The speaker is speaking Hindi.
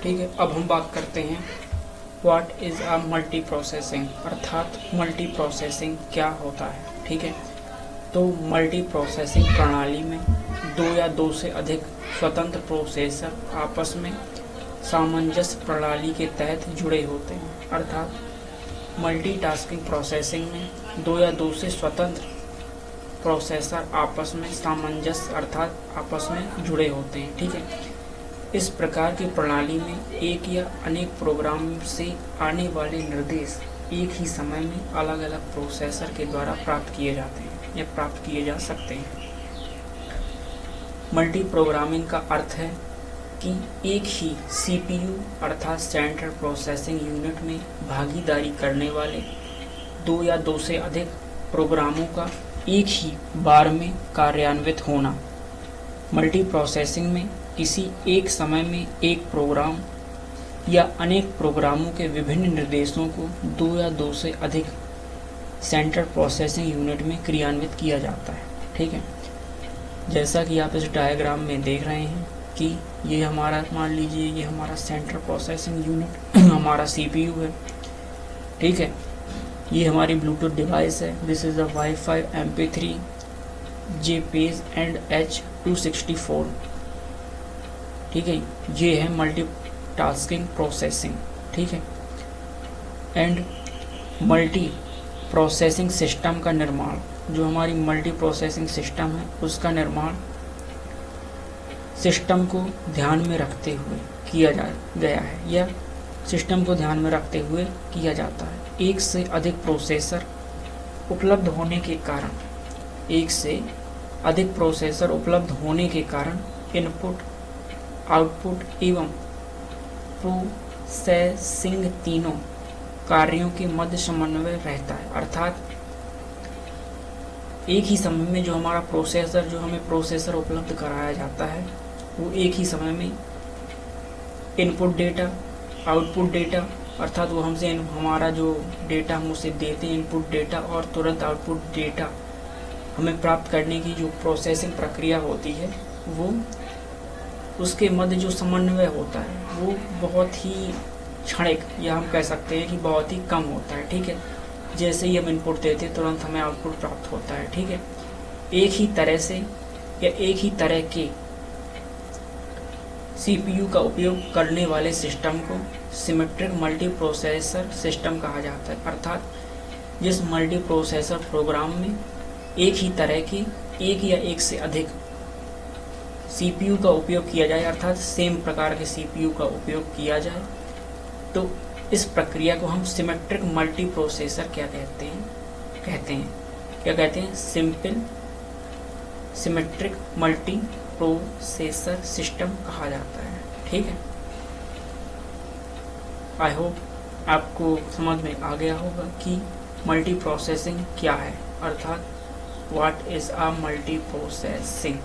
ठीक है, अब हम बात करते हैं what is a multi processing, अर्थात मल्टी प्रोसेसिंग क्या होता है। ठीक है, तो मल्टी प्रोसेसिंग प्रणाली में दो या दो से अधिक स्वतंत्र प्रोसेसर आपस में सामंजस्य प्रणाली के तहत जुड़े होते हैं। अर्थात मल्टीटास्किंग प्रोसेसिंग में दो या दो से स्वतंत्र प्रोसेसर आपस में सामंजस्य अर्थात आपस में जुड़े होते हैं। ठीक है, इस प्रकार की प्रणाली में एक या अनेक प्रोग्राम से आने वाले निर्देश एक ही समय में अलग अलग प्रोसेसर के द्वारा प्राप्त किए जाते हैं या प्राप्त किए जा सकते हैं। मल्टी प्रोग्रामिंग का अर्थ है कि एक ही सीपीयू अर्थात सेंट्रल प्रोसेसिंग यूनिट में भागीदारी करने वाले दो या दो से अधिक प्रोग्रामों का एक ही बार में कार्यान्वित होना। मल्टी प्रोसेसिंग में किसी एक समय में एक प्रोग्राम या अनेक प्रोग्रामों के विभिन्न निर्देशों को दो या दो से अधिक सेंट्रल प्रोसेसिंग यूनिट में क्रियान्वित किया जाता है। ठीक है, जैसा कि आप इस डायग्राम में देख रहे हैं कि ये हमारा, मान लीजिए ये हमारा सेंट्रल प्रोसेसिंग यूनिट हमारा सीपीयू है। ठीक है, ये हमारी ब्लूटूथ डिवाइस है। This is a wifi MP3 JPEG and H264। ठीक है, ये है मल्टीटास्किंग प्रोसेसिंग। ठीक है, एंड मल्टी प्रोसेसिंग सिस्टम का निर्माण, जो हमारी मल्टी प्रोसेसिंग सिस्टम है उसका निर्माण सिस्टम को ध्यान में रखते हुए किया गया है या सिस्टम को ध्यान में रखते हुए किया जाता है। एक से अधिक प्रोसेसर उपलब्ध होने के कारण इनपुट, आउटपुट एवं प्रोसेसिंग तीनों कार्यों के मध्य समन्वय रहता है। अर्थात एक ही समय में जो हमारा प्रोसेसर, जो हमें प्रोसेसर उपलब्ध कराया जाता है, वो एक ही समय में इनपुट डेटा, आउटपुट डेटा, अर्थात वो हमसे हमारा जो डेटा हम उसे देते हैं इनपुट डेटा, और तुरंत आउटपुट डेटा हमें प्राप्त करने की जो प्रोसेसिंग प्रक्रिया होती है, वो उसके मध्य जो समन्वय होता है वो बहुत ही क्षणिक, या हम कह सकते हैं कि बहुत ही कम होता है। ठीक है, जैसे ही हम इनपुट देते हैं तुरंत हमें आउटपुट प्राप्त होता है। ठीक है, एक ही तरह से या एक ही तरह के सीपीयू का उपयोग करने वाले सिस्टम को सिमेट्रिक मल्टी प्रोसेसर सिस्टम कहा जाता है। अर्थात जिस मल्टी प्रोसेसर प्रोग्राम में एक ही तरह के एक या एक से अधिक सीपीयू का उपयोग किया जाए, अर्थात सेम प्रकार के सीपीयू का उपयोग किया जाए, तो इस प्रक्रिया को हम सिमेट्रिक मल्टी प्रोसेसर क्या कहते हैं simple symmetric multi processor system कहा जाता है। ठीक है, आई होप आपको समझ में आ गया होगा कि मल्टी प्रोसेसिंग क्या है, अर्थात what is a multi processing.